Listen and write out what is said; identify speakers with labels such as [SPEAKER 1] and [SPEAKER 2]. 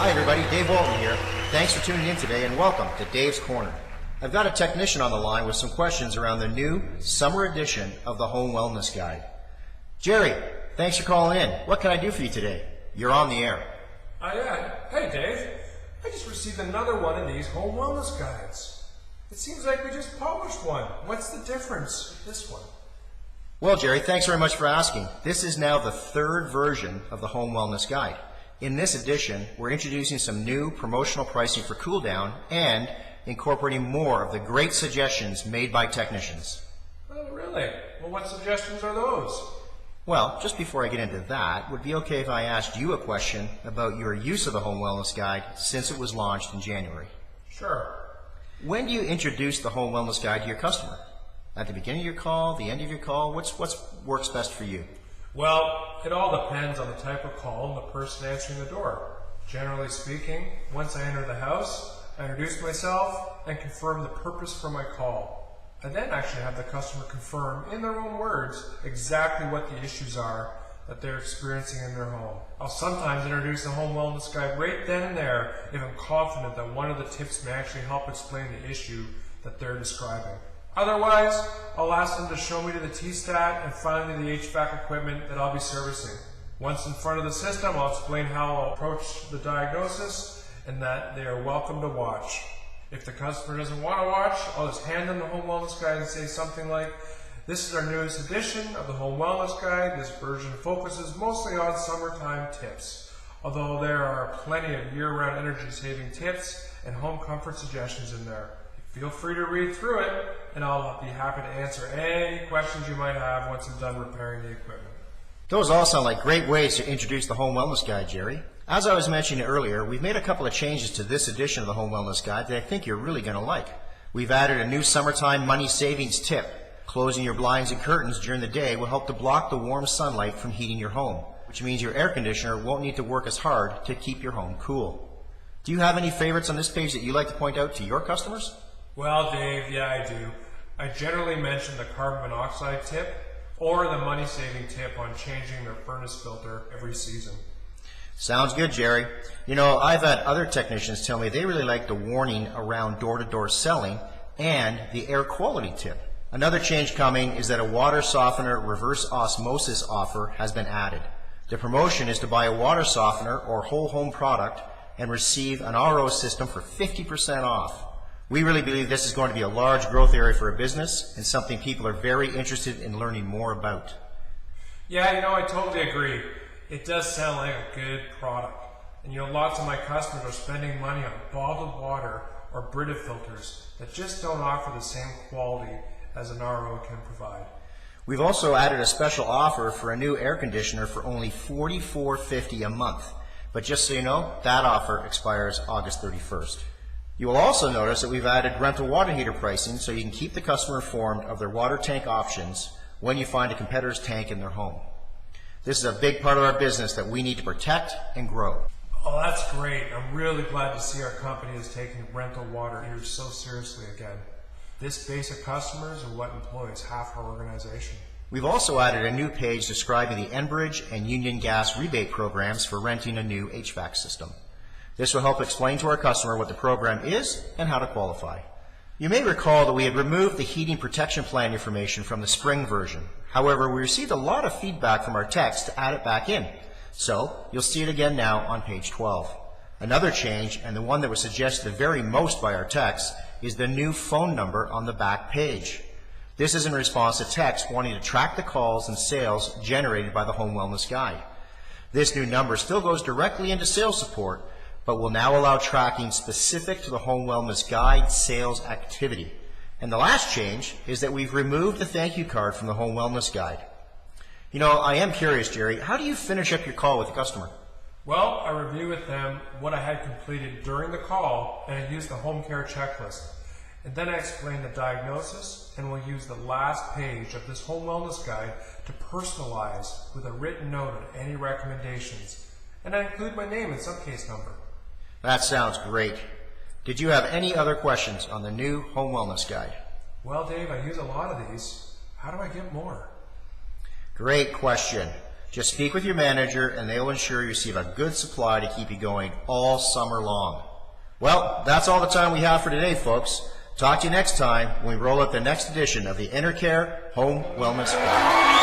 [SPEAKER 1] Hi everybody, Dave Walton here. Thanks for tuning in today and welcome to Dave's Corner. I've got a technician on the line with some questions around the new summer edition of the Home Wellness Guide. Jerry, thanks for calling in. What can I do for you today? You're on the air.
[SPEAKER 2] Hey Dave, I just received another one of these Home Wellness Guides. It seems like we just published one. What's the difference with this one?
[SPEAKER 1] Well, Jerry, thanks very much for asking. This is now the third version of the Home Wellness Guide. In this edition, we're introducing some new promotional pricing for cool down and incorporating more of the great suggestions made by technicians.
[SPEAKER 2] Oh, really? Well, what suggestions are those?
[SPEAKER 1] Well, just before I get into that, would it be okay if I asked you a question about your use of the Home Wellness Guide since it was launched in January?
[SPEAKER 2] Sure.
[SPEAKER 1] When do you introduce the Home Wellness Guide to your customer? At the beginning of your call, the end of your call? What works best for you?
[SPEAKER 2] Well, it all depends on the type of call and the person answering the door. Generally speaking, once I enter the house, I introduce myself and confirm the purpose for my call. I then actually have the customer confirm in their own words exactly what the issues are that they're experiencing in their home. I'll sometimes introduce the Home Wellness Guide right then and there if I'm confident that one of the tips may actually help explain the issue that they're describing. Otherwise, I'll ask them to show me to the T-stat and finally the HVAC equipment that I'll be servicing. Once in front of the system, I'll explain how I'll approach the diagnosis and that they are welcome to watch. If the customer doesn't want to watch, I'll just hand them the Home Wellness Guide and say something like, "This is our newest edition of the Home Wellness Guide. This version focuses mostly on summertime tips, although there are plenty of year-round energy-saving tips and home comfort suggestions in there. Feel free to read through it, and I'll be happy to answer any questions you might have once I'm done repairing the equipment."
[SPEAKER 1] Those all sound like great ways to introduce the Home Wellness Guide, Jerry. As I was mentioning earlier, we've made a couple of changes to this edition of the Home Wellness Guide that I think you're really going to like. We've added a new summertime money savings tip. Closing your blinds and curtains during the day will help to block the warm sunlight from heating your home, which means your air conditioner won't need to work as hard to keep your home cool. Do you have any favorites on this page that you like to point out to your customers?
[SPEAKER 2] Well, Dave, yeah, I do. I generally mention the carbon monoxide tip or the money-saving tip on changing their furnace filter every season.
[SPEAKER 1] Sounds good, Jerry. You know, I've had other technicians tell me they really like the warning around door-to-door selling and the air quality tip. Another change coming is that a water softener reverse osmosis offer has been added. The promotion is to buy a water softener or whole home product and receive an RO system for 50% off. We really believe this is going to be a large growth area for a business and something people are very interested in learning more about.
[SPEAKER 2] Yeah, I totally agree. It does sound like a good product. And lots of my customers are spending money on bottled water or Brita filters that just don't offer the same quality as an RO can provide.
[SPEAKER 1] We've also added a special offer for a new air conditioner for only $44.50 a month. But just so you know, that offer expires August 31st. You will also notice that we've added rental water heater pricing so you can keep the customer informed of their water tank options when you find a competitor's tank in their home. This is a big part of our business that we need to protect and grow.
[SPEAKER 2] Oh, that's great. I'm really glad to see our company is taking rental water heaters so seriously again. This base of customers are what employs half our organization.
[SPEAKER 1] We've also added a new page describing the Enbridge and Union Gas rebate programs for renting a new HVAC system. This will help explain to our customer what the program is and how to qualify. You may recall that we had removed the heating protection plan information from the spring version. However, we received a lot of feedback from our techs to add it back in. So you'll see it again now on page 12. Another change, and the one that was suggested the very most by our techs, is the new phone number on the back page. This is in response to techs wanting to track the calls and sales generated by the Home Wellness Guide. This new number still goes directly into sales support, but will now allow tracking specific to the Home Wellness Guide sales activity. And the last change is that we've removed the thank you card from the Home Wellness Guide. I am curious, Jerry, how do you finish up your call with the customer?
[SPEAKER 2] Well, I review with them what I had completed during the call, and I use the home care checklist. And then I explain the diagnosis, and we'll use the last page of this Home Wellness Guide to personalize with a written note on any recommendations. And I include my name and some case number.
[SPEAKER 1] That sounds great. Did you have any other questions on the new Home Wellness Guide?
[SPEAKER 2] Well, Dave, I use a lot of these. How do I get more?
[SPEAKER 1] Great question. Just speak with your manager and they will ensure you receive a good supply to keep you going all summer long. Well, that's all the time we have for today, folks. Talk to you next time when we roll out the next edition of the Intercare Home Wellness Guide.